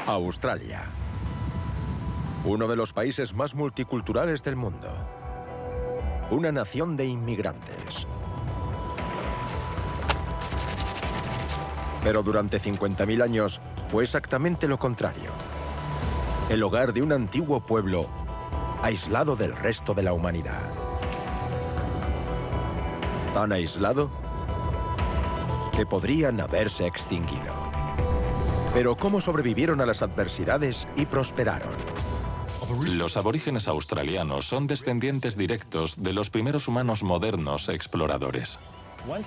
Australia. Uno de los países más multiculturales del mundo. Una nación de inmigrantes. Pero durante 50.000 años fue exactamente lo contrario. El hogar de un antiguo pueblo aislado del resto de la humanidad. Tan aislado que podrían haberse extinguido. Pero ¿cómo sobrevivieron a las adversidades y prosperaron? Los aborígenes australianos son descendientes directos de los primeros humanos modernos exploradores.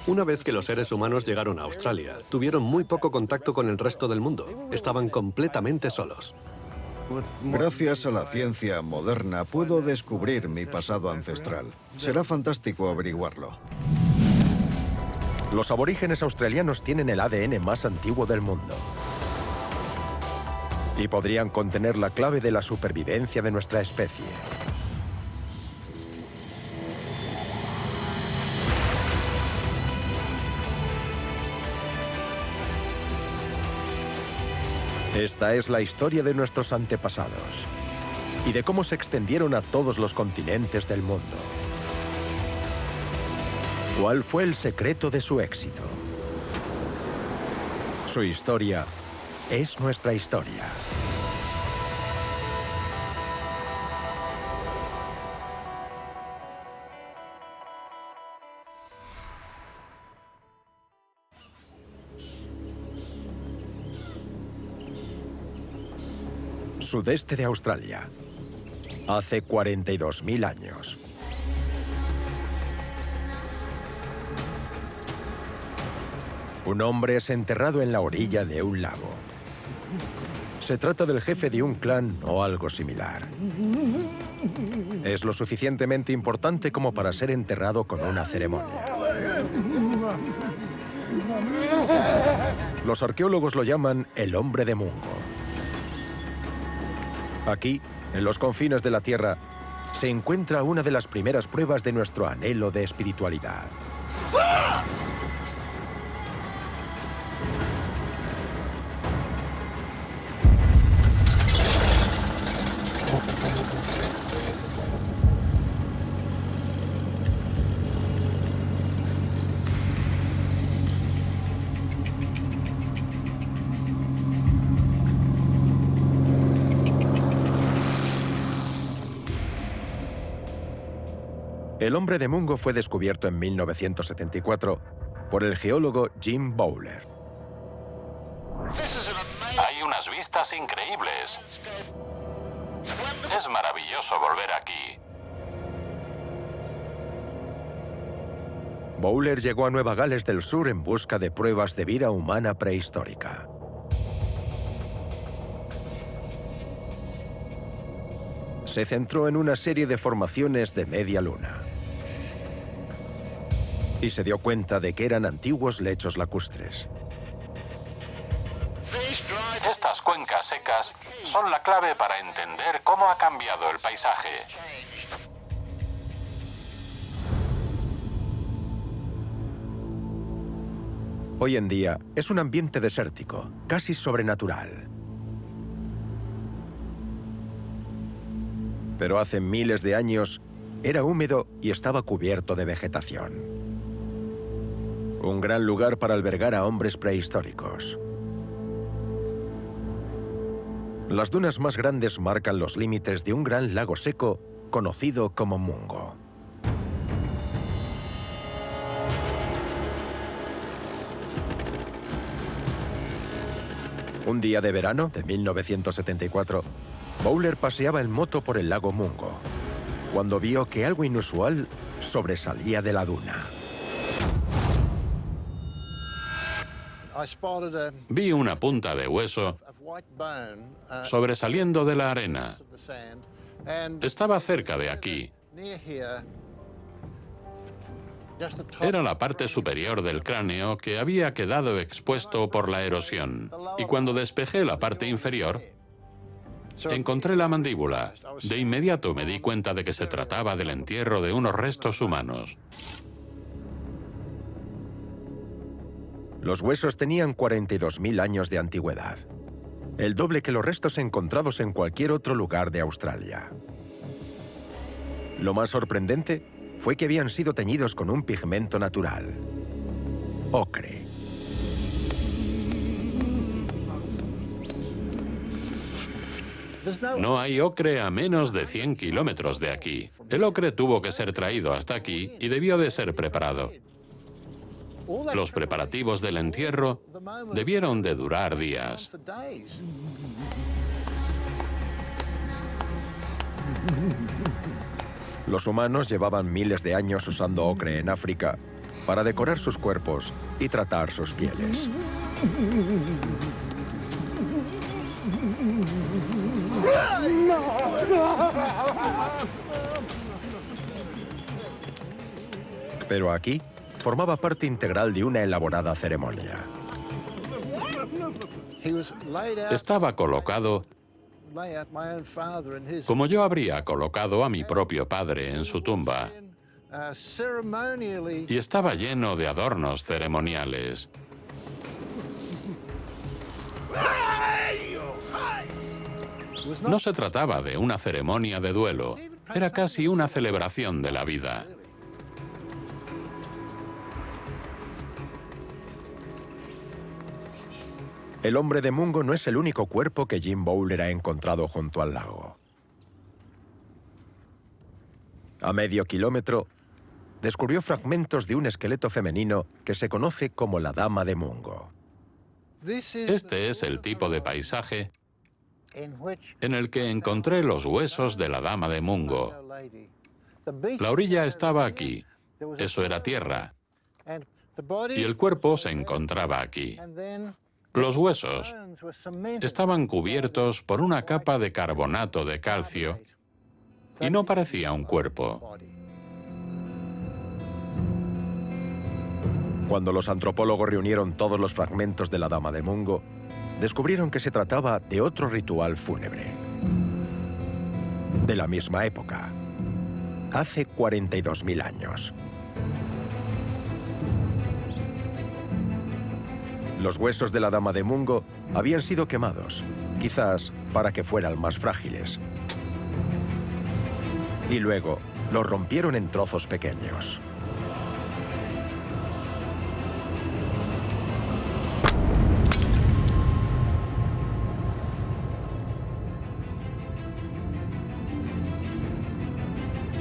Una vez que los seres humanos llegaron a Australia, tuvieron muy poco contacto con el resto del mundo. Estaban completamente solos. Gracias a la ciencia moderna puedo descubrir mi pasado ancestral. Será fantástico averiguarlo. Los aborígenes australianos tienen el ADN más antiguo del mundo. Y podrían contener la clave de la supervivencia de nuestra especie. Esta es la historia de nuestros antepasados y de cómo se extendieron a todos los continentes del mundo. ¿Cuál fue el secreto de su éxito? Su historia es nuestra historia. Sudeste de Australia, hace 42.000 años. Un hombre es enterrado en la orilla de un lago. Se trata del jefe de un clan o algo similar. Es lo suficientemente importante como para ser enterrado con una ceremonia. Los arqueólogos lo llaman el hombre de Mungo. Aquí, en los confines de la Tierra, se encuentra una de las primeras pruebas de nuestro anhelo de espiritualidad. El hombre de Mungo fue descubierto en 1974 por el geólogo Jim Bowler. Hay unas vistas increíbles. Es maravilloso volver aquí. Bowler llegó a Nueva Gales del Sur en busca de pruebas de vida humana prehistórica. Se centró en una serie de formaciones de media luna. Y se dio cuenta de que eran antiguos lechos lacustres. Estas cuencas secas son la clave para entender cómo ha cambiado el paisaje. Hoy en día es un ambiente desértico, casi sobrenatural. Pero hace miles de años era húmedo y estaba cubierto de vegetación. Un gran lugar para albergar a hombres prehistóricos. Las dunas más grandes marcan los límites de un gran lago seco conocido como Mungo. Un día de verano de 1974, Bowler paseaba en moto por el lago Mungo, cuando vio que algo inusual sobresalía de la duna. Vi una punta de hueso sobresaliendo de la arena. Estaba cerca de aquí. Era la parte superior del cráneo que había quedado expuesto por la erosión. Y cuando despejé la parte inferior, encontré la mandíbula. De inmediato me di cuenta de que se trataba del entierro de unos restos humanos. Los huesos tenían 42.000 años de antigüedad. el doble que los restos encontrados en cualquier otro lugar de Australia. Lo más sorprendente fue que habían sido teñidos con un pigmento natural: ocre. No hay ocre a menos de 100 kilómetros de aquí. El ocre tuvo que ser traído hasta aquí y debió de ser preparado. Los preparativos del entierro debieron de durar días. Los humanos llevaban miles de años usando ocre en África para decorar sus cuerpos y tratar sus pieles. Pero aquí formaba parte integral de una elaborada ceremonia. Estaba colocado como yo habría colocado a mi propio padre en su tumba, y estaba lleno de adornos ceremoniales. No se trataba de una ceremonia de duelo, era casi una celebración de la vida. El hombre de Mungo no es el único cuerpo que Jim Bowler ha encontrado junto al lago. A medio kilómetro, descubrió fragmentos de un esqueleto femenino que se conoce como la Dama de Mungo. Este es el tipo de paisaje en el que encontré los huesos de la Dama de Mungo. La orilla estaba aquí, eso era tierra, y el cuerpo se encontraba aquí. Los huesos estaban cubiertos por una capa de carbonato de calcio y no parecía un cuerpo. Cuando los antropólogos reunieron todos los fragmentos de la Dama de Mungo, descubrieron que se trataba de otro ritual fúnebre. De la misma época, hace 42.000 años. Los huesos de la Dama de Mungo habían sido quemados, quizás para que fueran más frágiles. Y luego los rompieron en trozos pequeños.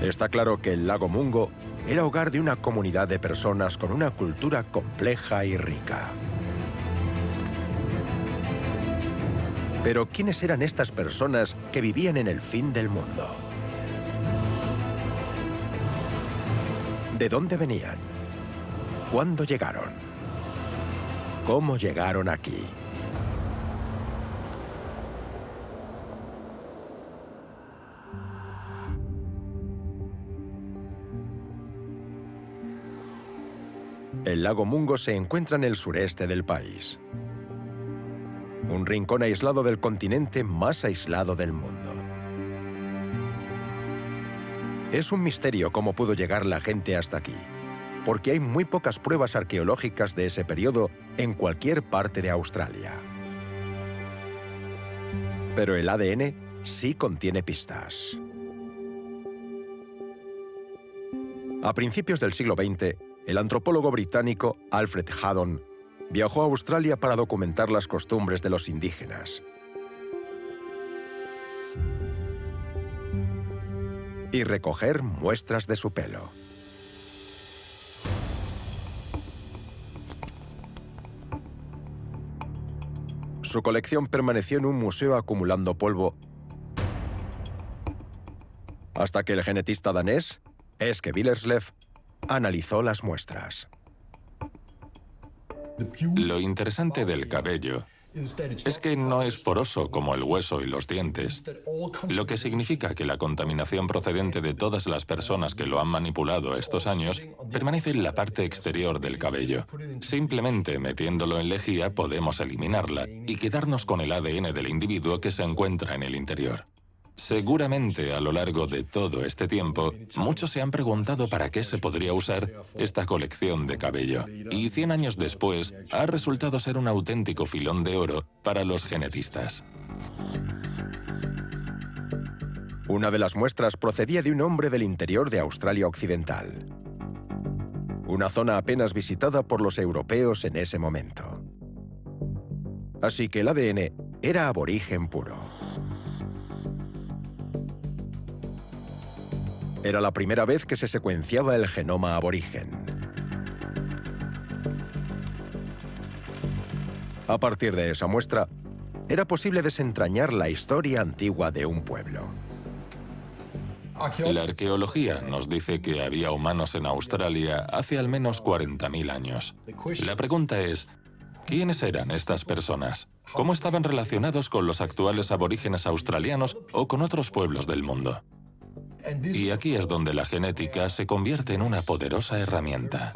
Está claro que el lago Mungo era hogar de una comunidad de personas con una cultura compleja y rica. Pero ¿quiénes eran estas personas que vivían en el fin del mundo? ¿De dónde venían? ¿Cuándo llegaron? ¿Cómo llegaron aquí? El lago Mungo se encuentra en el sureste del país. Un rincón aislado del continente más aislado del mundo. Es un misterio cómo pudo llegar la gente hasta aquí, porque hay muy pocas pruebas arqueológicas de ese periodo en cualquier parte de Australia. Pero el ADN sí contiene pistas. A principios del siglo XX, el antropólogo británico Alfred Haddon viajó a Australia para documentar las costumbres de los indígenas. Y recoger muestras de su pelo. Su colección permaneció en un museo acumulando polvo hasta que el genetista danés, Eske Willerslev, analizó las muestras. Lo interesante del cabello es que no es poroso como el hueso y los dientes, lo que significa que la contaminación procedente de todas las personas que lo han manipulado estos años permanece en la parte exterior del cabello. Simplemente metiéndolo en lejía podemos eliminarla y quedarnos con el ADN del individuo que se encuentra en el interior. Seguramente a lo largo de todo este tiempo, muchos se han preguntado para qué se podría usar esta colección de cabello. Y 100 años después, ha resultado ser un auténtico filón de oro para los genetistas. Una de las muestras procedía de un hombre del interior de Australia Occidental, una zona apenas visitada por los europeos en ese momento. Así que el ADN era aborigen puro. Era la primera vez que se secuenciaba el genoma aborigen. A partir de esa muestra, era posible desentrañar la historia antigua de un pueblo. La arqueología nos dice que había humanos en Australia hace al menos 40.000 años. La pregunta es, ¿quiénes eran estas personas? ¿Cómo estaban relacionados con los actuales aborígenes australianos o con otros pueblos del mundo? Y aquí es donde la genética se convierte en una poderosa herramienta.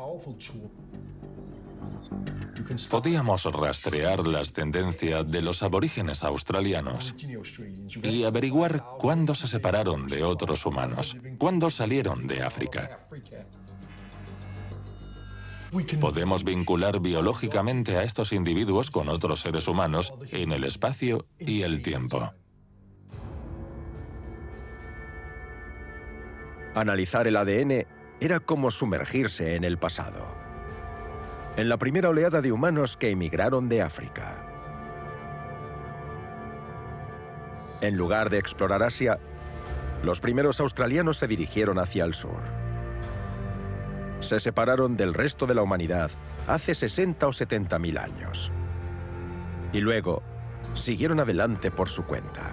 Podíamos rastrear la ascendencia de los aborígenes australianos y averiguar cuándo se separaron de otros humanos, cuándo salieron de África. Podemos vincular biológicamente a estos individuos con otros seres humanos en el espacio y el tiempo. Analizar el ADN era como sumergirse en el pasado, en la primera oleada de humanos que emigraron de África. En lugar de explorar Asia, los primeros australianos se dirigieron hacia el sur. Se separaron del resto de la humanidad hace 60 o 70.000 años. Y luego, siguieron adelante por su cuenta.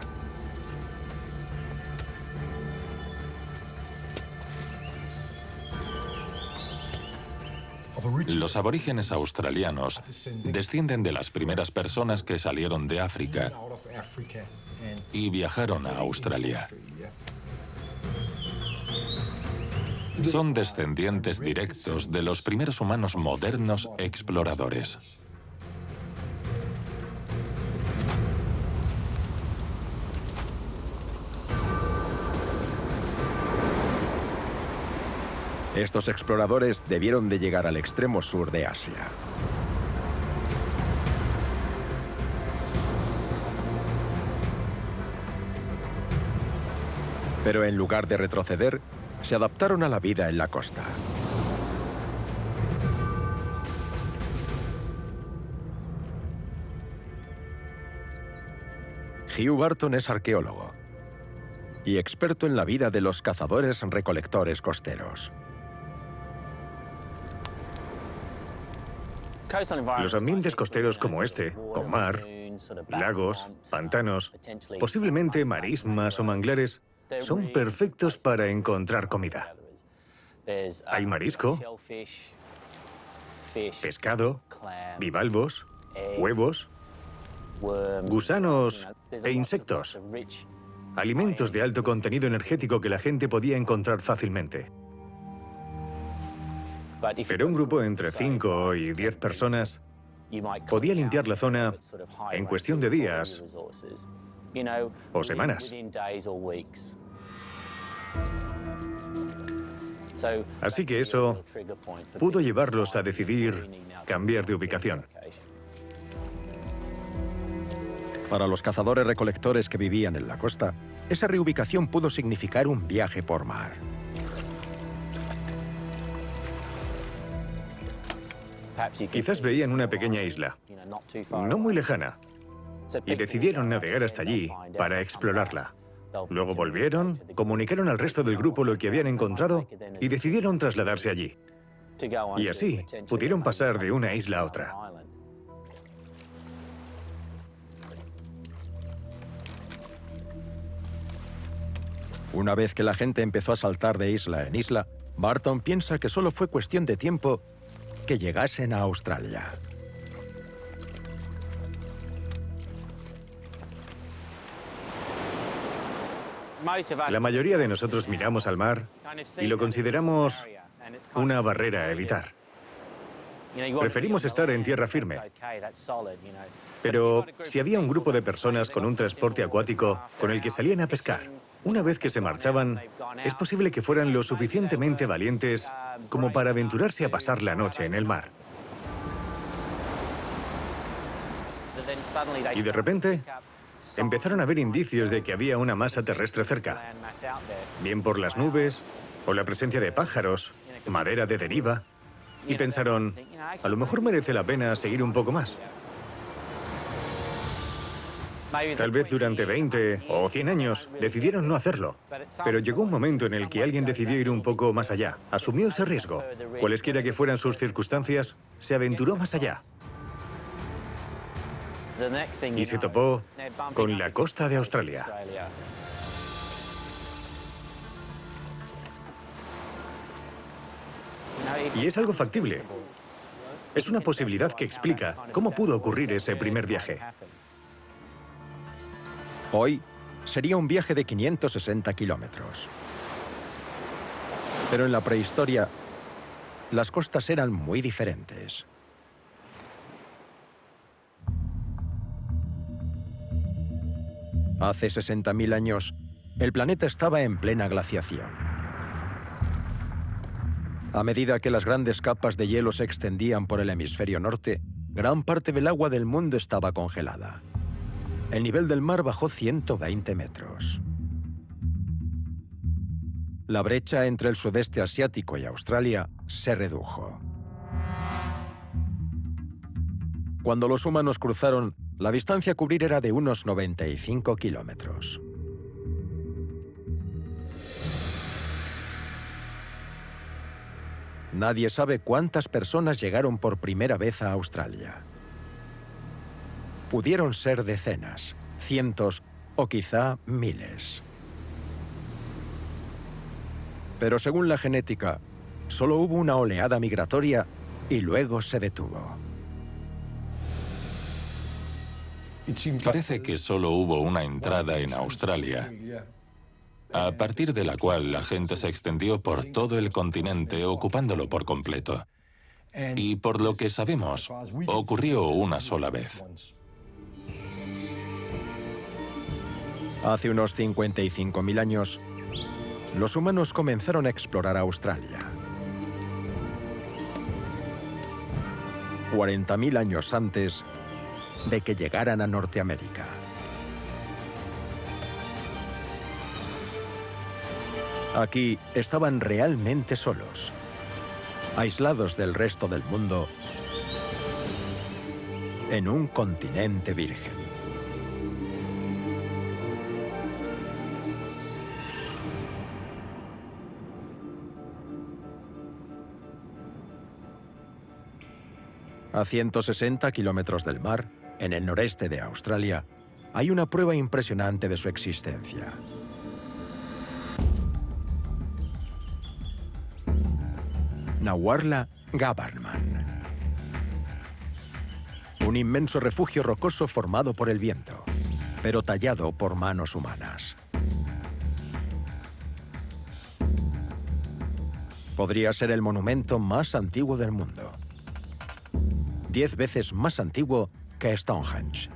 Los aborígenes australianos descienden de las primeras personas que salieron de África y viajaron a Australia. Son descendientes directos de los primeros humanos modernos exploradores. Estos exploradores debieron de llegar al extremo sur de Asia. Pero en lugar de retroceder, se adaptaron a la vida en la costa. Hugh Barton es arqueólogo y experto en la vida de los cazadores-recolectores costeros. Los ambientes costeros como este, con mar, lagos, pantanos, posiblemente marismas o manglares, son perfectos para encontrar comida. Hay marisco, pescado, bivalvos, huevos, gusanos e insectos. Alimentos de alto contenido energético que la gente podía encontrar fácilmente. Pero un grupo entre 5 y 10 personas podía limpiar la zona en cuestión de días o semanas. Así que eso pudo llevarlos a decidir cambiar de ubicación. Para los cazadores-recolectores que vivían en la costa, esa reubicación pudo significar un viaje por mar. Quizás veían una pequeña isla, no muy lejana, y decidieron navegar hasta allí para explorarla. Luego volvieron, comunicaron al resto del grupo lo que habían encontrado y decidieron trasladarse allí. Y así pudieron pasar de una isla a otra. Una vez que la gente empezó a saltar de isla en isla, Barton piensa que solo fue cuestión de tiempo que llegasen a Australia. La mayoría de nosotros miramos al mar y lo consideramos una barrera a evitar. Preferimos estar en tierra firme. Pero si había un grupo de personas con un transporte acuático con el que salían a pescar, una vez que se marchaban, es posible que fueran lo suficientemente valientes como para aventurarse a pasar la noche en el mar. Y de repente, empezaron a ver indicios de que había una masa terrestre cerca, bien por las nubes o la presencia de pájaros, madera de deriva, y pensaron, a lo mejor merece la pena seguir un poco más. Tal vez durante 20 o 100 años decidieron no hacerlo, pero llegó un momento en el que alguien decidió ir un poco más allá, asumió ese riesgo. Cualesquiera que fueran sus circunstancias, se aventuró más allá. Y se topó con la costa de Australia. Y es algo factible. Es una posibilidad que explica cómo pudo ocurrir ese primer viaje. Hoy sería un viaje de 560 kilómetros. Pero en la prehistoria, las costas eran muy diferentes. Hace 60.000 años, el planeta estaba en plena glaciación. A medida que las grandes capas de hielo se extendían por el hemisferio norte, gran parte del agua del mundo estaba congelada. El nivel del mar bajó 120 metros. La brecha entre el sudeste asiático y Australia se redujo. Cuando los humanos cruzaron, la distancia a cubrir era de unos 95 kilómetros. Nadie sabe cuántas personas llegaron por primera vez a Australia. Pudieron ser decenas, cientos o quizá miles. Pero según la genética, solo hubo una oleada migratoria y luego se detuvo. Parece que solo hubo una entrada en Australia, a partir de la cual la gente se extendió por todo el continente, ocupándolo por completo. Y por lo que sabemos, ocurrió una sola vez. Hace unos 55.000 años, los humanos comenzaron a explorar Australia. 40.000 años antes de que llegaran a Norteamérica. Aquí estaban realmente solos, aislados del resto del mundo, en un continente virgen. A 160 kilómetros del mar, en el noreste de Australia, hay una prueba impresionante de su existencia. Nahuarla Gabarman. Un inmenso refugio rocoso formado por el viento, pero tallado por manos humanas. Podría ser el monumento más antiguo del mundo. 10 veces más antiguo que Stonehenge.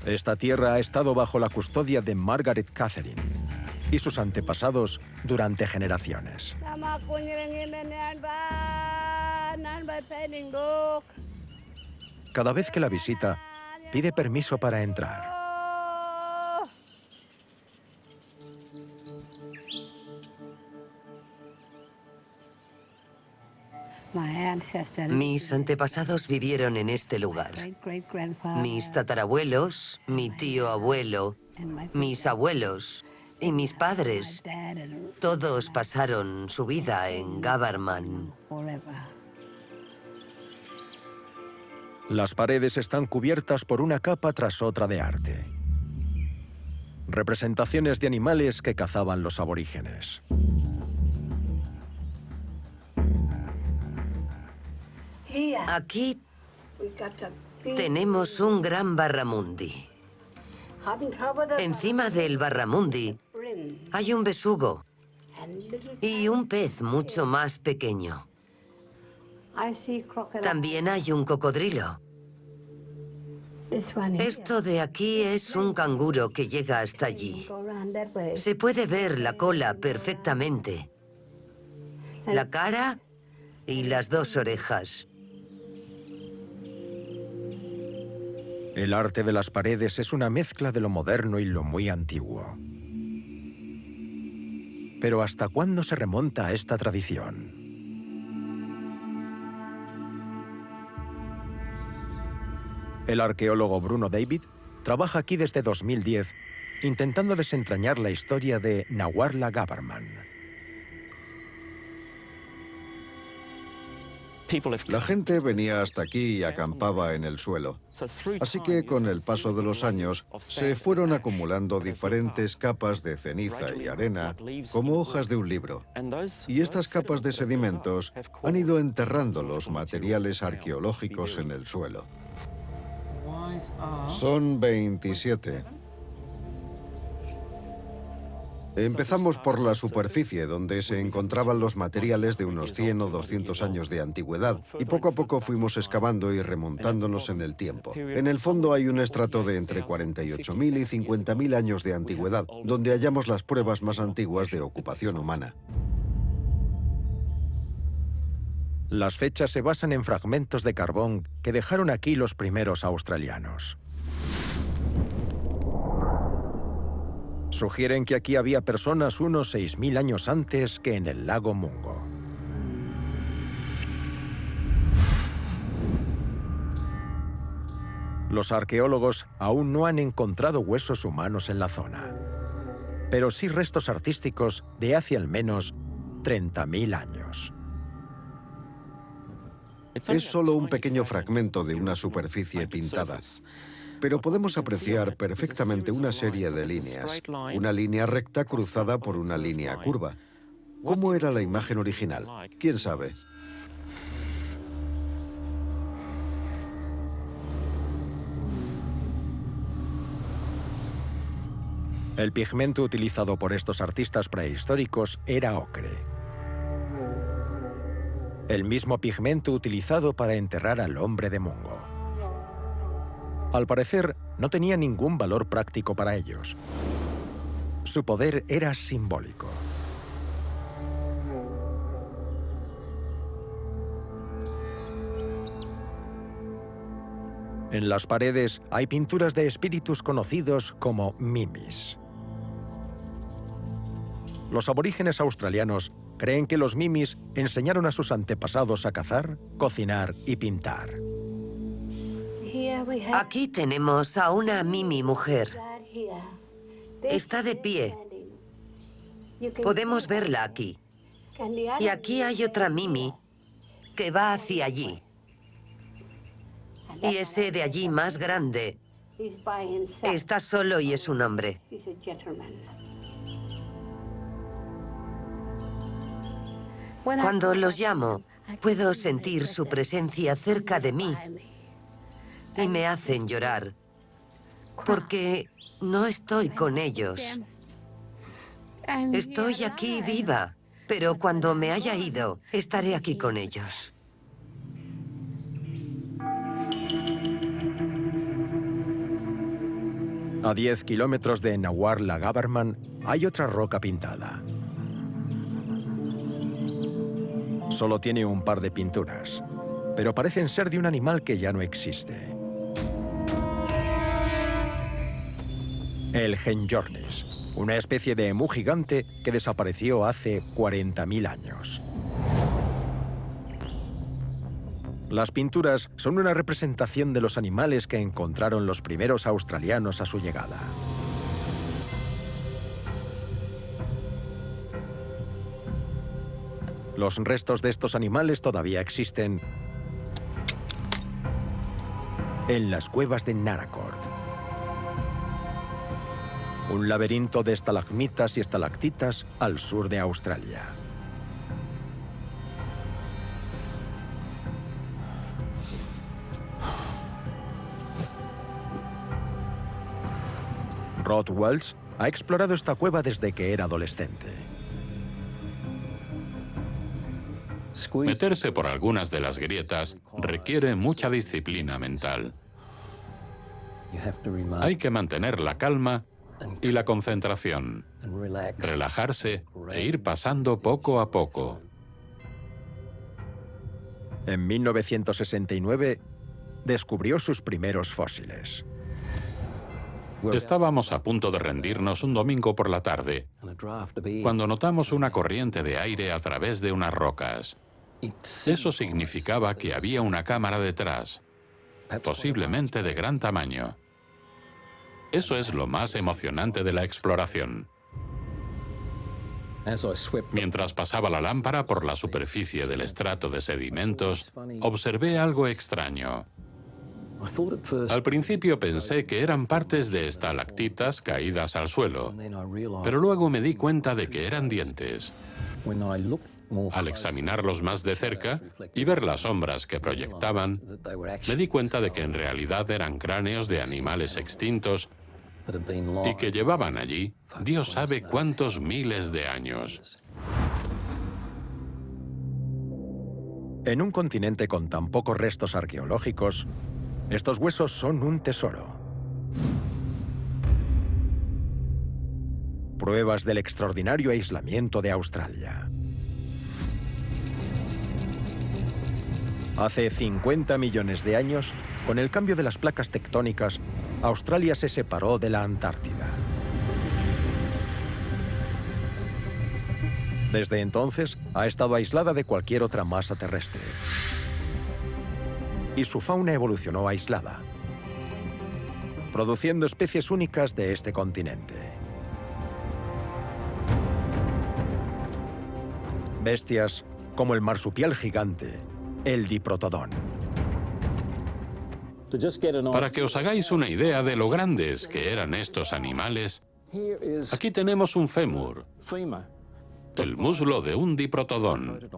Esta tierra ha estado bajo la custodia de Margaret Catherine y sus antepasados durante generaciones. Cada vez que la visita, pide permiso para entrar. Mis antepasados vivieron en este lugar. Mis tatarabuelos, mi tío abuelo, mis abuelos y mis padres, todos pasaron su vida en Gabarman. Las paredes están cubiertas por una capa tras otra de arte. Representaciones de animales que cazaban los aborígenes. Aquí tenemos un gran barramundi. Encima del barramundi hay un besugo y un pez mucho más pequeño. También hay un cocodrilo. Esto de aquí es un canguro que llega hasta allí. Se puede ver la cola perfectamente, la cara y las 2 orejas. El arte de las paredes es una mezcla de lo moderno y lo muy antiguo. Pero ¿hasta cuándo se remonta a esta tradición? El arqueólogo Bruno David trabaja aquí desde 2010, intentando desentrañar la historia de Naguarla Gabberman. La gente venía hasta aquí y acampaba en el suelo. Así que con el paso de los años se fueron acumulando diferentes capas de ceniza y arena como hojas de un libro. Y estas capas de sedimentos han ido enterrando los materiales arqueológicos en el suelo. Son 27. Empezamos por la superficie, donde se encontraban los materiales de unos 100 o 200 años de antigüedad, y poco a poco fuimos excavando y remontándonos en el tiempo. En el fondo hay un estrato de entre 48.000 y 50.000 años de antigüedad, donde hallamos las pruebas más antiguas de ocupación humana. Las fechas se basan en fragmentos de carbón que dejaron aquí los primeros australianos. Sugieren que aquí había personas unos 6.000 años antes que en el lago Mungo. Los arqueólogos aún no han encontrado huesos humanos en la zona, pero sí restos artísticos de hace al menos 30.000 años. Es solo un pequeño fragmento de una superficie pintada, pero podemos apreciar perfectamente una serie de líneas. Una línea recta cruzada por una línea curva. ¿Cómo era la imagen original? ¿Quién sabe? El pigmento utilizado por estos artistas prehistóricos era ocre. El mismo pigmento utilizado para enterrar al hombre de Mungo. Al parecer, no tenía ningún valor práctico para ellos. Su poder era simbólico. En las paredes hay pinturas de espíritus conocidos como mimis. Los aborígenes australianos creen que los mimis enseñaron a sus antepasados a cazar, cocinar y pintar. Aquí tenemos a una mimi mujer. Está de pie. Podemos verla aquí. Y aquí hay otra mimi que va hacia allí. Y ese de allí más grande está solo y es un hombre. Cuando los llamo, puedo sentir su presencia cerca de mí y me hacen llorar, porque no estoy con ellos. Estoy aquí viva, pero cuando me haya ido, estaré aquí con ellos. A 10 kilómetros de Naguarla Gabberman hay otra roca pintada. Solo tiene un par de pinturas, pero parecen ser de un animal que ya no existe. El Henjornis, una especie de emú gigante que desapareció hace 40.000 años. Las pinturas son una representación de los animales que encontraron los primeros australianos a su llegada. Los restos de estos animales todavía existen en las cuevas de Naracoorte. Un laberinto de estalagmitas y estalactitas al sur de Australia. Rod Wells ha explorado esta cueva desde que era adolescente. Meterse por algunas de las grietas requiere mucha disciplina mental. Hay que mantener la calma y la concentración, relajarse e ir pasando poco a poco. En 1969, descubrió sus primeros fósiles. Estábamos a punto de rendirnos un domingo por la tarde, cuando notamos una corriente de aire a través de unas rocas. Eso significaba que había una cámara detrás, posiblemente de gran tamaño. Eso es lo más emocionante de la exploración. Mientras pasaba la lámpara por la superficie del estrato de sedimentos, observé algo extraño. Al principio pensé que eran partes de estalactitas caídas al suelo, pero luego me di cuenta de que eran dientes. Al examinarlos más de cerca y ver las sombras que proyectaban, me di cuenta de que en realidad eran cráneos de animales extintos y que llevaban allí Dios sabe cuántos miles de años. En un continente con tan pocos restos arqueológicos, estos huesos son un tesoro. Pruebas del extraordinario aislamiento de Australia. Hace 50 millones de años, con el cambio de las placas tectónicas, Australia se separó de la Antártida. Desde entonces, ha estado aislada de cualquier otra masa terrestre. Y su fauna evolucionó aislada, produciendo especies únicas de este continente. Bestias como el marsupial gigante, el diprotodón. Para que os hagáis una idea de lo grandes que eran estos animales, aquí tenemos un fémur, el muslo de un diprotodón.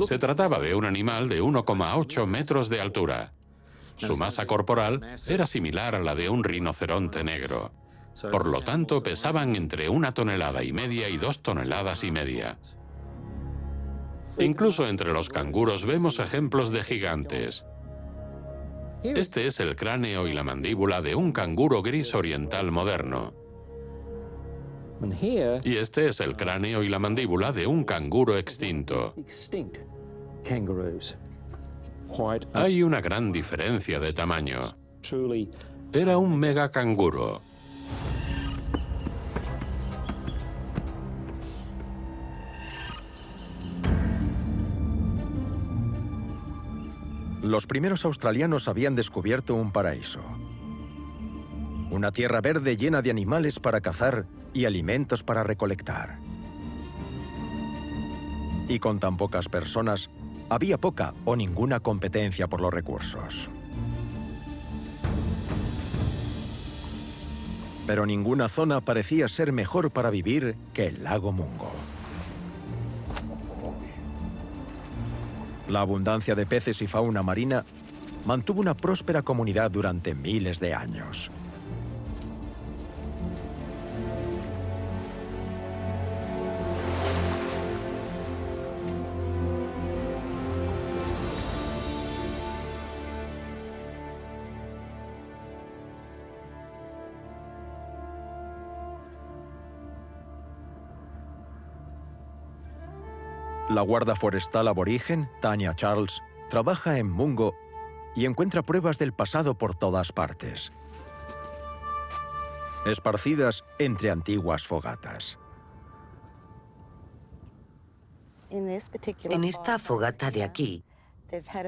Se trataba de un animal de 1,8 metros de altura. Su masa corporal era similar a la de un rinoceronte negro. Por lo tanto, pesaban entre 1,5 toneladas y 2 toneladas y media. Incluso entre los canguros vemos ejemplos de gigantes. Este es el cráneo y la mandíbula de un canguro gris oriental moderno. Y este es el cráneo y la mandíbula de un canguro extinto. Hay una gran diferencia de tamaño. Era un megacanguro. Los primeros australianos habían descubierto un paraíso. Una tierra verde llena de animales para cazar y alimentos para recolectar. Y con tan pocas personas, había poca o ninguna competencia por los recursos. Pero ninguna zona parecía ser mejor para vivir que el lago Mungo. La abundancia de peces y fauna marina mantuvo una próspera comunidad durante miles de años. La guarda forestal aborigen, Tanya Charles, trabaja en Mungo y encuentra pruebas del pasado por todas partes, esparcidas entre antiguas fogatas. En esta fogata de aquí,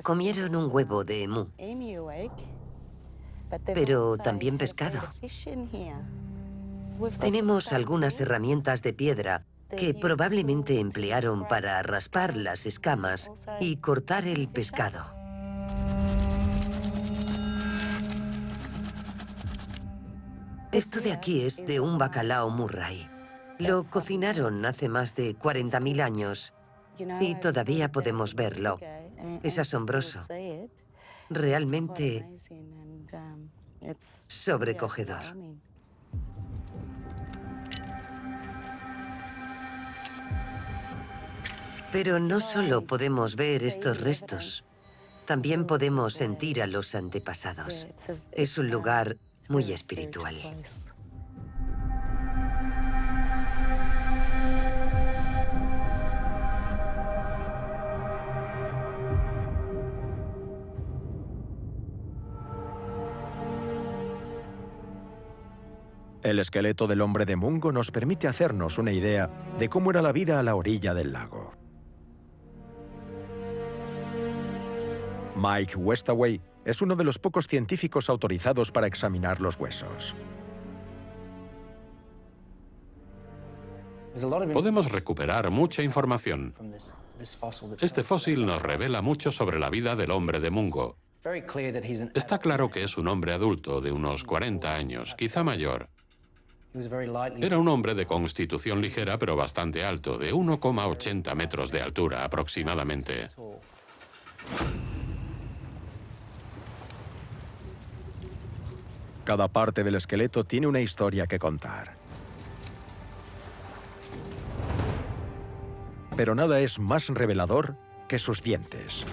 comieron un huevo de emú, pero también pescado. Tenemos algunas herramientas de piedra que probablemente emplearon para raspar las escamas y cortar el pescado. Esto de aquí es de un bacalao Murray. Lo cocinaron hace más de 40.000 años y todavía podemos verlo. Es asombroso. Realmente sobrecogedor. Pero no solo podemos ver estos restos, también podemos sentir a los antepasados. Es un lugar muy espiritual. El esqueleto del hombre de Mungo nos permite hacernos una idea de cómo era la vida a la orilla del lago. Mike Westaway es uno de los pocos científicos autorizados para examinar los huesos. Podemos recuperar mucha información. Este fósil nos revela mucho sobre la vida del hombre de Mungo. Está claro que es un hombre adulto de unos 40 años, quizá mayor. Era un hombre de constitución ligera pero bastante alto, de 1,80 metros de altura aproximadamente. Cada parte del esqueleto tiene una historia que contar. Pero nada es más revelador que sus dientes.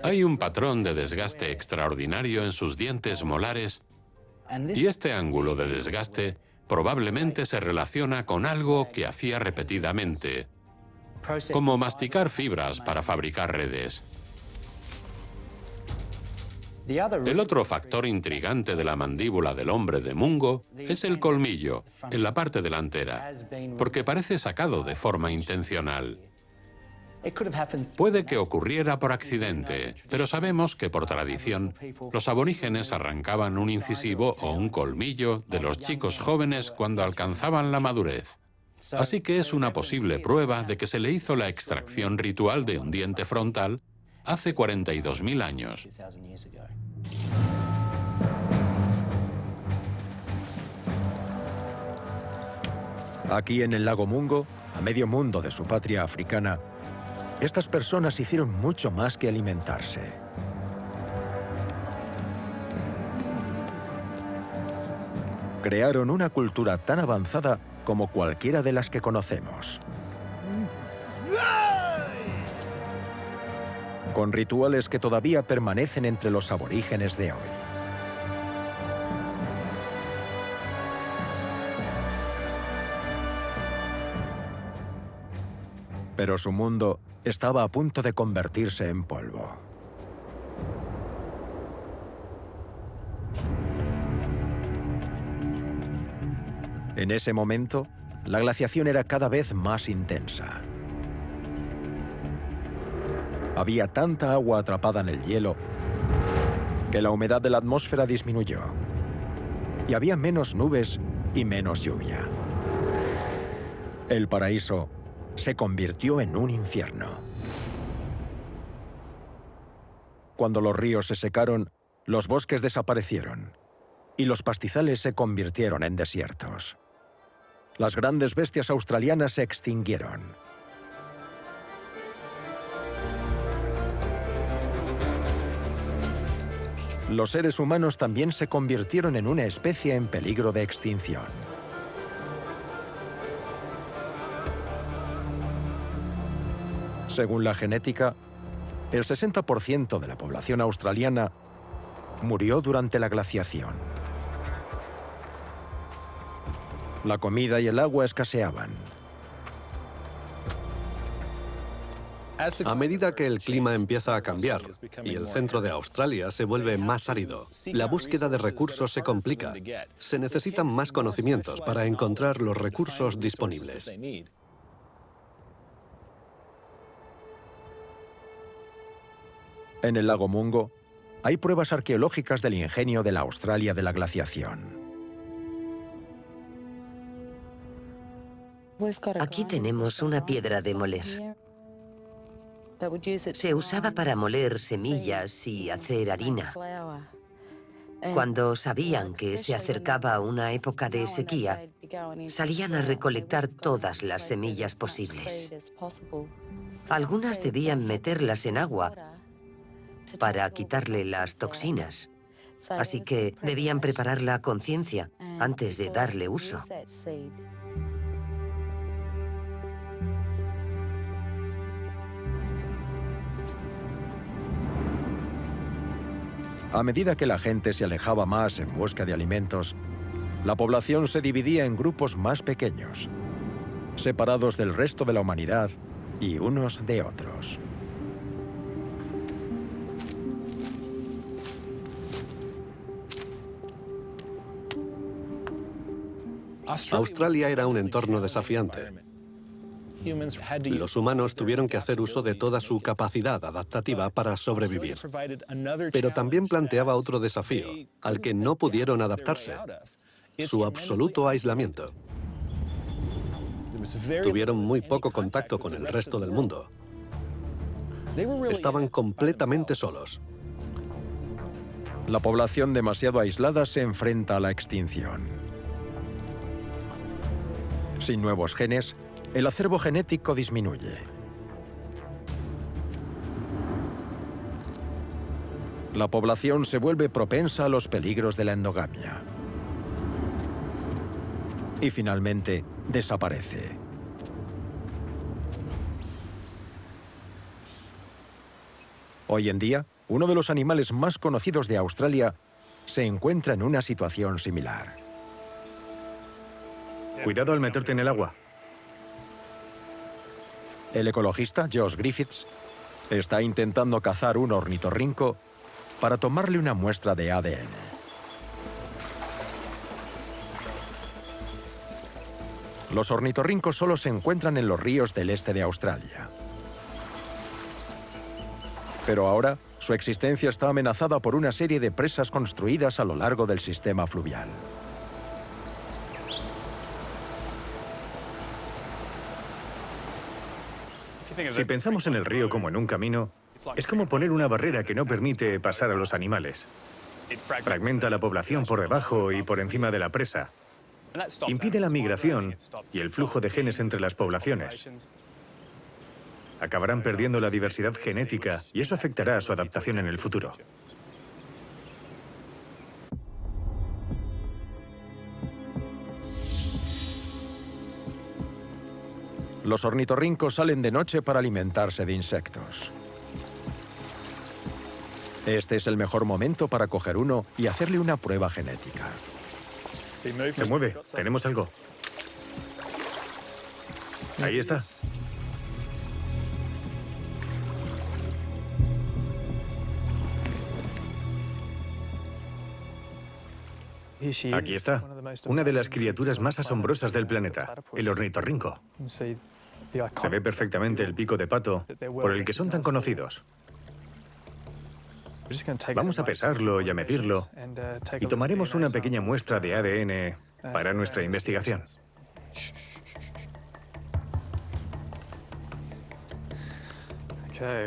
Hay un patrón de desgaste extraordinario en sus dientes molares y este ángulo de desgaste probablemente se relaciona con algo que hacía repetidamente, como masticar fibras para fabricar redes. El otro factor intrigante de la mandíbula del hombre de Mungo es el colmillo, en la parte delantera, porque parece sacado de forma intencional. Puede que ocurriera por accidente, pero sabemos que por tradición los aborígenes arrancaban un incisivo o un colmillo de los chicos jóvenes cuando alcanzaban la madurez. Así que es una posible prueba de que se le hizo la extracción ritual de un diente frontal hace 42.000 años. Aquí en el lago Mungo, a medio mundo de su patria africana, estas personas hicieron mucho más que alimentarse. Crearon una cultura tan avanzada como cualquiera de las que conocemos. Con rituales que todavía permanecen entre los aborígenes de hoy. Pero su mundo estaba a punto de convertirse en polvo. En ese momento, la glaciación era cada vez más intensa. Había tanta agua atrapada en el hielo que la humedad de la atmósfera disminuyó. Y había menos nubes y menos lluvia. El paraíso se convirtió en un infierno. Cuando los ríos se secaron, los bosques desaparecieron y los pastizales se convirtieron en desiertos. Las grandes bestias australianas se extinguieron. Los seres humanos también se convirtieron en una especie en peligro de extinción. Según la genética, el 60% de la población australiana murió durante la glaciación. La comida y el agua escaseaban. A medida que el clima empieza a cambiar y el centro de Australia se vuelve más árido, la búsqueda de recursos se complica. Se necesitan más conocimientos para encontrar los recursos disponibles. En el lago Mungo hay pruebas arqueológicas del ingenio de la Australia de la glaciación. Aquí tenemos una piedra de moler. Se usaba para moler semillas y hacer harina. Cuando sabían que se acercaba una época de sequía, salían a recolectar todas las semillas posibles. Algunas debían meterlas en agua para quitarle las toxinas. Así que debían prepararla a conciencia antes de darle uso. A medida que la gente se alejaba más en busca de alimentos, la población se dividía en grupos más pequeños, separados del resto de la humanidad y unos de otros. Australia era un entorno desafiante. Los humanos tuvieron que hacer uso de toda su capacidad adaptativa para sobrevivir. Pero también planteaba otro desafío, al que no pudieron adaptarse: su absoluto aislamiento. Tuvieron muy poco contacto con el resto del mundo. Estaban completamente solos. La población demasiado aislada se enfrenta a la extinción. Sin nuevos genes, el acervo genético disminuye. La población se vuelve propensa a los peligros de la endogamia. Y finalmente, desaparece. Hoy en día, uno de los animales más conocidos de Australia se encuentra en una situación similar. Cuidado al meterte en el agua. El ecologista Josh Griffiths está intentando cazar un ornitorrinco para tomarle una muestra de ADN. Los ornitorrincos solo se encuentran en los ríos del este de Australia. Pero ahora, su existencia está amenazada por una serie de presas construidas a lo largo del sistema fluvial. Si pensamos en el río como en un camino, es como poner una barrera que no permite pasar a los animales. Fragmenta la población por debajo y por encima de la presa. Impide la migración y el flujo de genes entre las poblaciones. Acabarán perdiendo la diversidad genética y eso afectará a su adaptación en el futuro. Los ornitorrincos salen de noche para alimentarse de insectos. Este es el mejor momento para coger uno y hacerle una prueba genética. Se mueve. Tenemos algo. Ahí está. Aquí está. Una de las criaturas más asombrosas del planeta, el ornitorrinco. Se ve perfectamente el pico de pato por el que son tan conocidos. Vamos a pesarlo y a medirlo y tomaremos una pequeña muestra de ADN para nuestra investigación.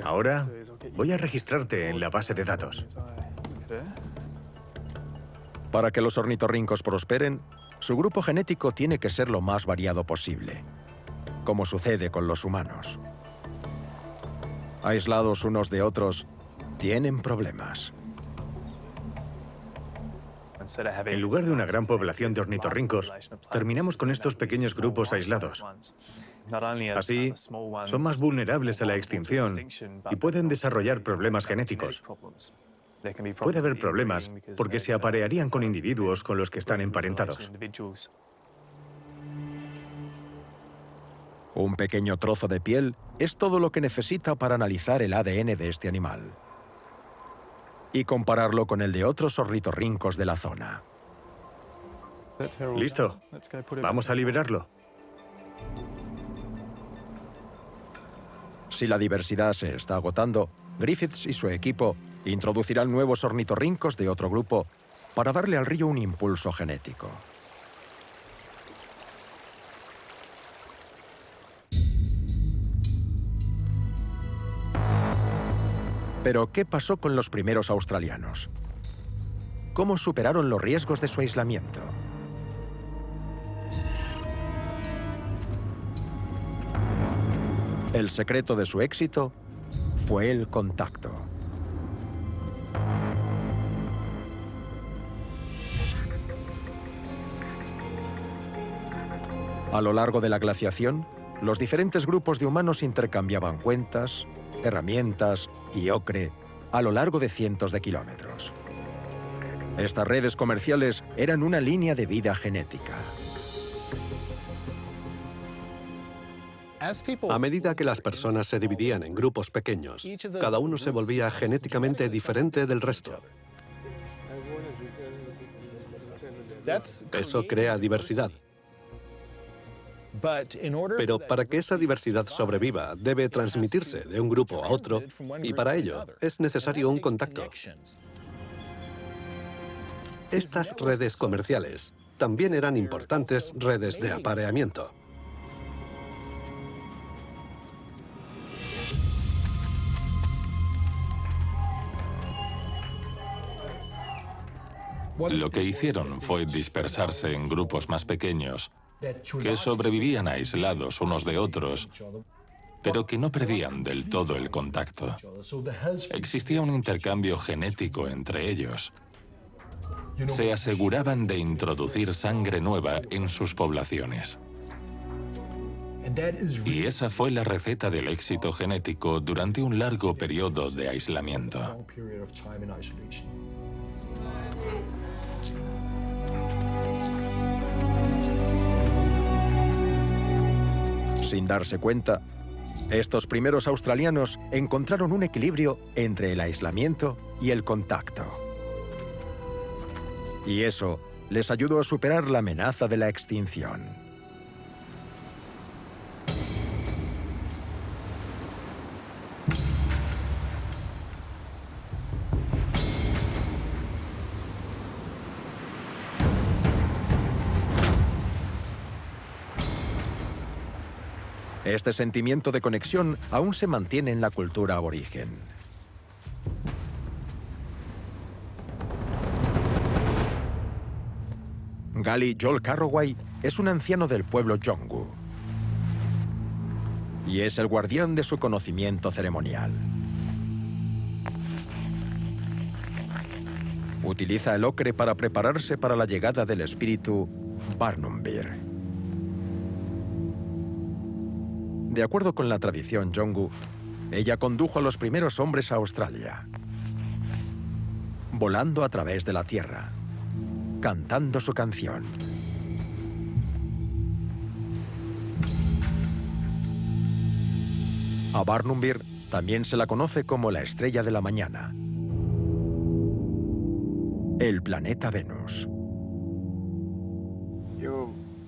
Ahora voy a registrarte en la base de datos. Para que los ornitorrincos prosperen, su grupo genético tiene que ser lo más variado posible, como sucede con los humanos. Aislados unos de otros, tienen problemas. En lugar de una gran población de ornitorrincos, terminamos con estos pequeños grupos aislados. Así, son más vulnerables a la extinción y pueden desarrollar problemas genéticos. Puede haber problemas porque se aparearían con individuos con los que están emparentados. Un pequeño trozo de piel es todo lo que necesita para analizar el ADN de este animal y compararlo con el de otros ornitorrincos de la zona. Listo. Vamos a liberarlo. Si la diversidad se está agotando, Griffiths y su equipo introducirán nuevos ornitorrincos de otro grupo para darle al río un impulso genético. Pero, ¿qué pasó con los primeros australianos? ¿Cómo superaron los riesgos de su aislamiento? El secreto de su éxito fue el contacto. A lo largo de la glaciación, los diferentes grupos de humanos intercambiaban cuentas, herramientas y ocre a lo largo de cientos de kilómetros. Estas redes comerciales eran una línea de vida genética. A medida que las personas se dividían en grupos pequeños, cada uno se volvía genéticamente diferente del resto. Eso crea diversidad. Pero para que esa diversidad sobreviva, debe transmitirse de un grupo a otro, y para ello es necesario un contacto. Estas redes comerciales también eran importantes redes de apareamiento. Lo que hicieron fue dispersarse en grupos más pequeños, que sobrevivían aislados unos de otros, pero que no perdían del todo el contacto. Existía un intercambio genético entre ellos. Se aseguraban de introducir sangre nueva en sus poblaciones. Y esa fue la receta del éxito genético durante un largo periodo de aislamiento. Sin darse cuenta, estos primeros australianos encontraron un equilibrio entre el aislamiento y el contacto. Y eso les ayudó a superar la amenaza de la extinción. Este sentimiento de conexión aún se mantiene en la cultura aborigen. Gali Joel Carroway es un anciano del pueblo Yolngu y es el guardián de su conocimiento ceremonial. Utiliza el ocre para prepararse para la llegada del espíritu Barnumbir. De acuerdo con la tradición Yolngu, ella condujo a los primeros hombres a Australia, volando a través de la tierra, cantando su canción. A Barnumbir también se la conoce como la estrella de la mañana, el planeta Venus.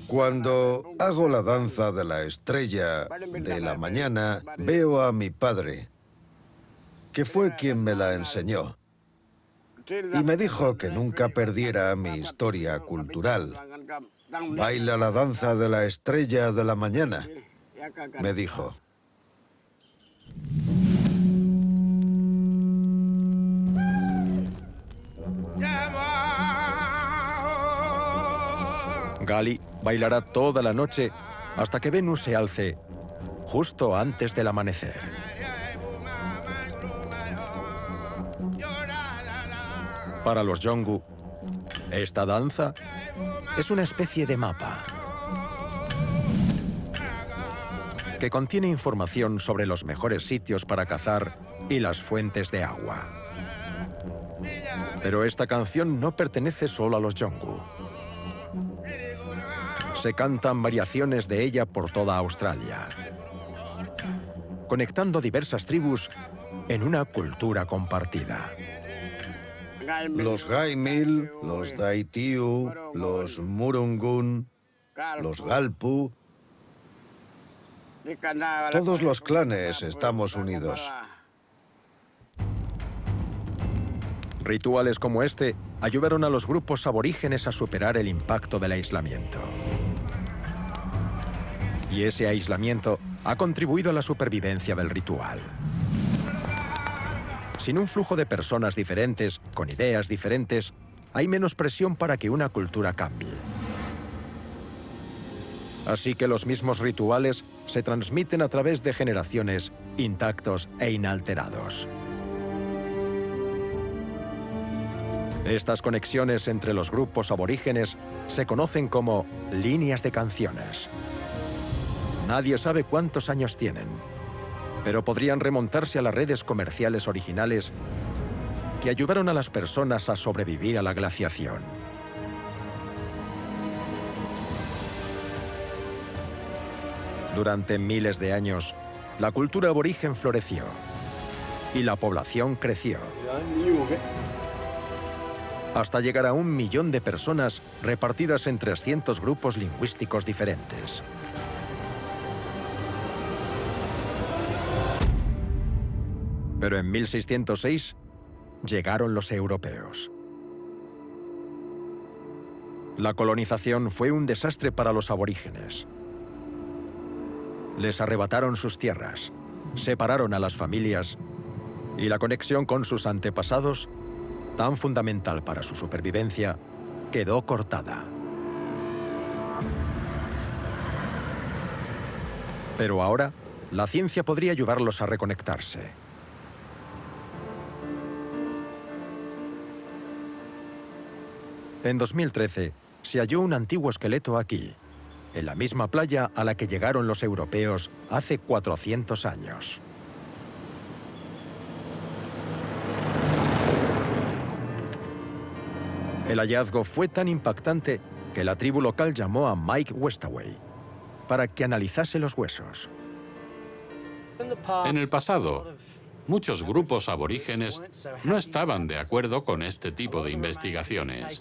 Cuando hago la danza de la estrella de la mañana, veo a mi padre, que fue quien me la enseñó, y me dijo que nunca perdiera mi historia cultural. Baila la danza de la estrella de la mañana, me dijo. Gali bailará toda la noche hasta que Venus se alce justo antes del amanecer. Para los Yolngu, esta danza es una especie de mapa que contiene información sobre los mejores sitios para cazar y las fuentes de agua. Pero esta canción no pertenece solo a los Yolngu. Se cantan variaciones de ella por toda Australia, conectando diversas tribus en una cultura compartida. Los Gaimil, los Daitiu, los Murungun, los Galpu, todos los clanes estamos unidos. Rituales como este ayudaron a los grupos aborígenes a superar el impacto del aislamiento. Y ese aislamiento ha contribuido a la supervivencia del ritual. Sin un flujo de personas diferentes, con ideas diferentes, hay menos presión para que una cultura cambie. Así que los mismos rituales se transmiten a través de generaciones, intactos e inalterados. Estas conexiones entre los grupos aborígenes se conocen como líneas de canciones. Nadie sabe cuántos años tienen, pero podrían remontarse a las redes comerciales originales que ayudaron a las personas a sobrevivir a la glaciación. Durante miles de años, la cultura aborigen floreció y la población creció, hasta llegar a 1 millón de personas repartidas en 300 grupos lingüísticos diferentes. Pero en 1606 llegaron los europeos. La colonización fue un desastre para los aborígenes. Les arrebataron sus tierras, separaron a las familias y la conexión con sus antepasados, tan fundamental para su supervivencia, quedó cortada. Pero ahora, la ciencia podría ayudarlos a reconectarse. En 2013, se halló un antiguo esqueleto aquí, en la misma playa a la que llegaron los europeos hace 400 años. El hallazgo fue tan impactante que la tribu local llamó a Mike Westaway para que analizase los huesos. En el pasado, muchos grupos aborígenes no estaban de acuerdo con este tipo de investigaciones.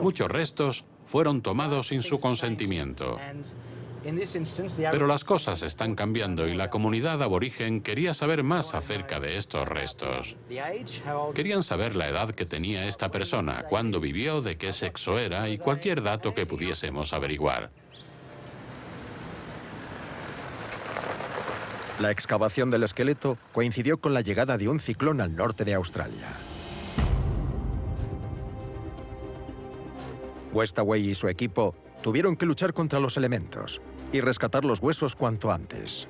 Muchos restos fueron tomados sin su consentimiento. Pero las cosas están cambiando y la comunidad aborigen quería saber más acerca de estos restos. Querían saber la edad que tenía esta persona, cuándo vivió, de qué sexo era y cualquier dato que pudiésemos averiguar. La excavación del esqueleto coincidió con la llegada de un ciclón al norte de Australia. Westaway y su equipo tuvieron que luchar contra los elementos y rescatar los huesos cuanto antes.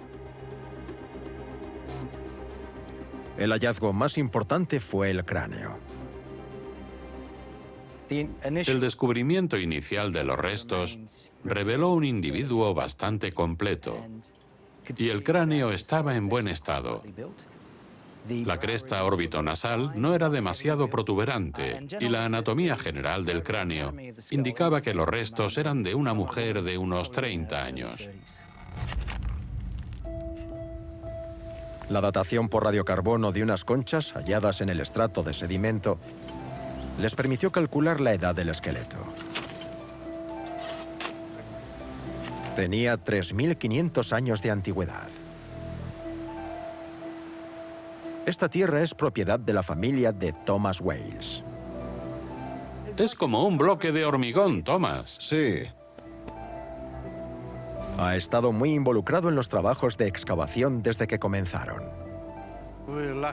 El hallazgo más importante fue el cráneo. El descubrimiento inicial de los restos reveló un individuo bastante completo y el cráneo estaba en buen estado. La cresta orbitonasal no era demasiado protuberante y la anatomía general del cráneo indicaba que los restos eran de una mujer de unos 30 años. La datación por radiocarbono de unas conchas halladas en el estrato de sedimento les permitió calcular la edad del esqueleto. Tenía 3.500 años de antigüedad. Esta tierra es propiedad de la familia de Thomas Wales. Es como un bloque de hormigón, Thomas. Sí. Ha estado muy involucrado en los trabajos de excavación desde que comenzaron.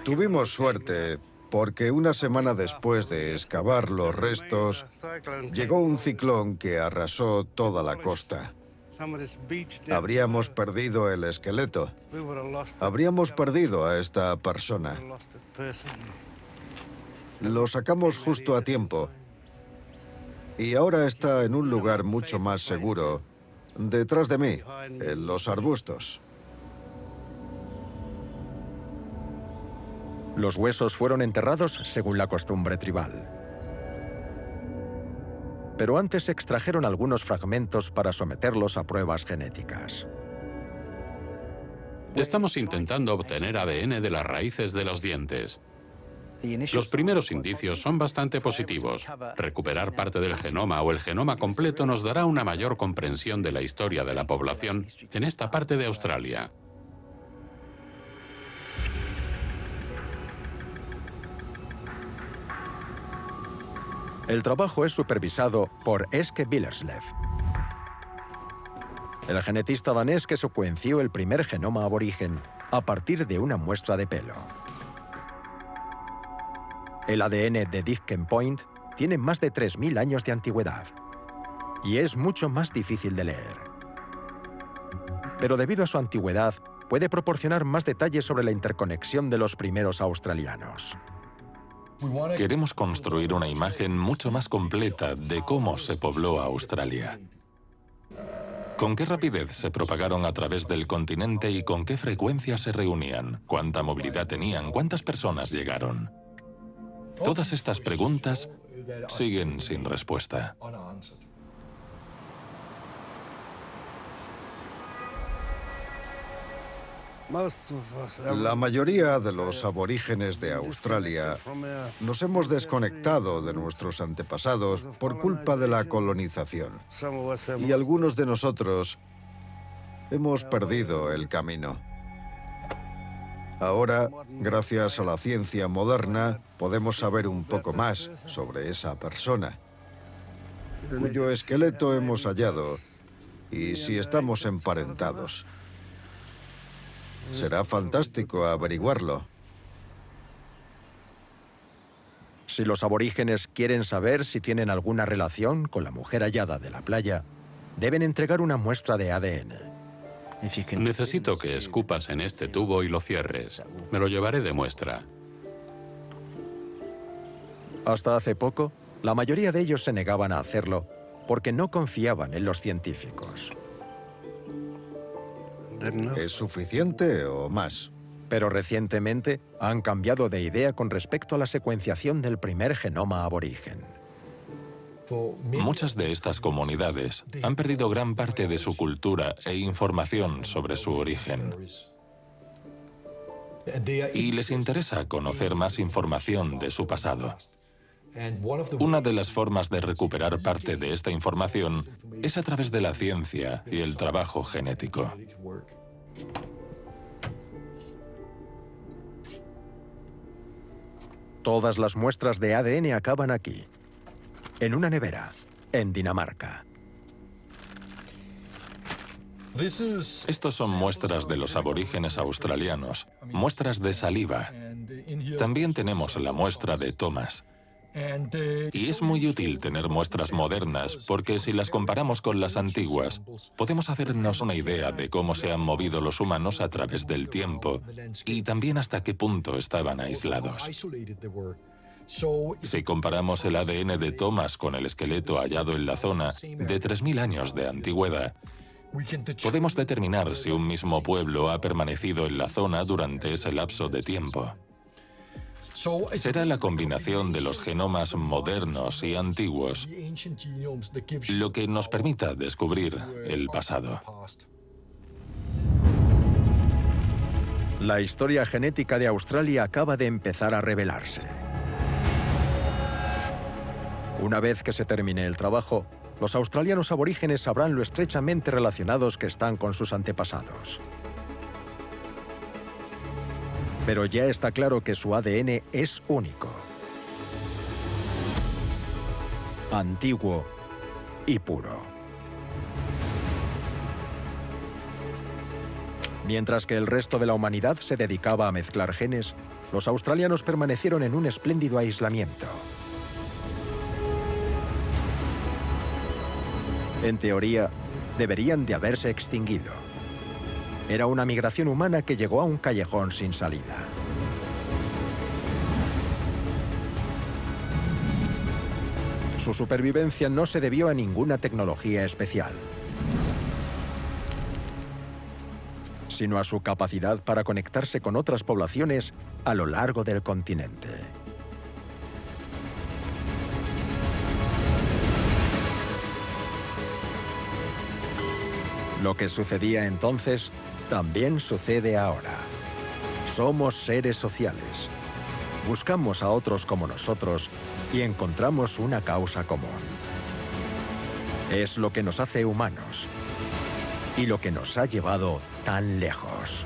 Tuvimos suerte porque una semana después de excavar los restos, llegó un ciclón que arrasó toda la costa. Habríamos perdido el esqueleto. Habríamos perdido a esta persona. Lo sacamos justo a tiempo. Y ahora está en un lugar mucho más seguro, detrás de mí, en los arbustos. Los huesos fueron enterrados según la costumbre tribal. Pero antes se extrajeron algunos fragmentos para someterlos a pruebas genéticas. Estamos intentando obtener ADN de las raíces de los dientes. Los primeros indicios son bastante positivos. Recuperar parte del genoma o el genoma completo nos dará una mayor comprensión de la historia de la población en esta parte de Australia. El trabajo es supervisado por Eske Willerslev, el genetista danés que secuenció el primer genoma aborigen a partir de una muestra de pelo. El ADN de Deepken Point tiene más de 3.000 años de antigüedad y es mucho más difícil de leer. Pero debido a su antigüedad, puede proporcionar más detalles sobre la interconexión de los primeros australianos. Queremos construir una imagen mucho más completa de cómo se pobló Australia. ¿Con qué rapidez se propagaron a través del continente y con qué frecuencia se reunían? ¿Cuánta movilidad tenían? ¿Cuántas personas llegaron? Todas estas preguntas siguen sin respuesta. La mayoría de los aborígenes de Australia nos hemos desconectado de nuestros antepasados por culpa de la colonización. Y algunos de nosotros hemos perdido el camino. Ahora, gracias a la ciencia moderna, podemos saber un poco más sobre esa persona, cuyo esqueleto hemos hallado y si estamos emparentados. Será fantástico averiguarlo. Si los aborígenes quieren saber si tienen alguna relación con la mujer hallada de la playa, deben entregar una muestra de ADN. Necesito que escupas en este tubo y lo cierres. Me lo llevaré de muestra. Hasta hace poco, la mayoría de ellos se negaban a hacerlo porque no confiaban en los científicos. ¿Es suficiente o más? Pero recientemente han cambiado de idea con respecto a la secuenciación del primer genoma aborigen. Muchas de estas comunidades han perdido gran parte de su cultura e información sobre su origen. Y les interesa conocer más información de su pasado. Una de las formas de recuperar parte de esta información es a través de la ciencia y el trabajo genético. Todas las muestras de ADN acaban aquí, en una nevera, en Dinamarca. Estos son muestras de los aborígenes australianos, muestras de saliva. También tenemos la muestra de Thomas. Y es muy útil tener muestras modernas porque si las comparamos con las antiguas, podemos hacernos una idea de cómo se han movido los humanos a través del tiempo y también hasta qué punto estaban aislados. Si comparamos el ADN de Thomas con el esqueleto hallado en la zona de 3000 años de antigüedad, podemos determinar si un mismo pueblo ha permanecido en la zona durante ese lapso de tiempo. Será la combinación de los genomas modernos y antiguos lo que nos permita descubrir el pasado. La historia genética de Australia acaba de empezar a revelarse. Una vez que se termine el trabajo, los australianos aborígenes sabrán lo estrechamente relacionados que están con sus antepasados. Pero ya está claro que su ADN es único, antiguo y puro. Mientras que el resto de la humanidad se dedicaba a mezclar genes, los australianos permanecieron en un espléndido aislamiento. En teoría, deberían de haberse extinguido. Era una migración humana que llegó a un callejón sin salida. Su supervivencia no se debió a ninguna tecnología especial, sino a su capacidad para conectarse con otras poblaciones a lo largo del continente. Lo que sucedía entonces también sucede ahora. Somos seres sociales. Buscamos a otros como nosotros y encontramos una causa común. Es lo que nos hace humanos y lo que nos ha llevado tan lejos.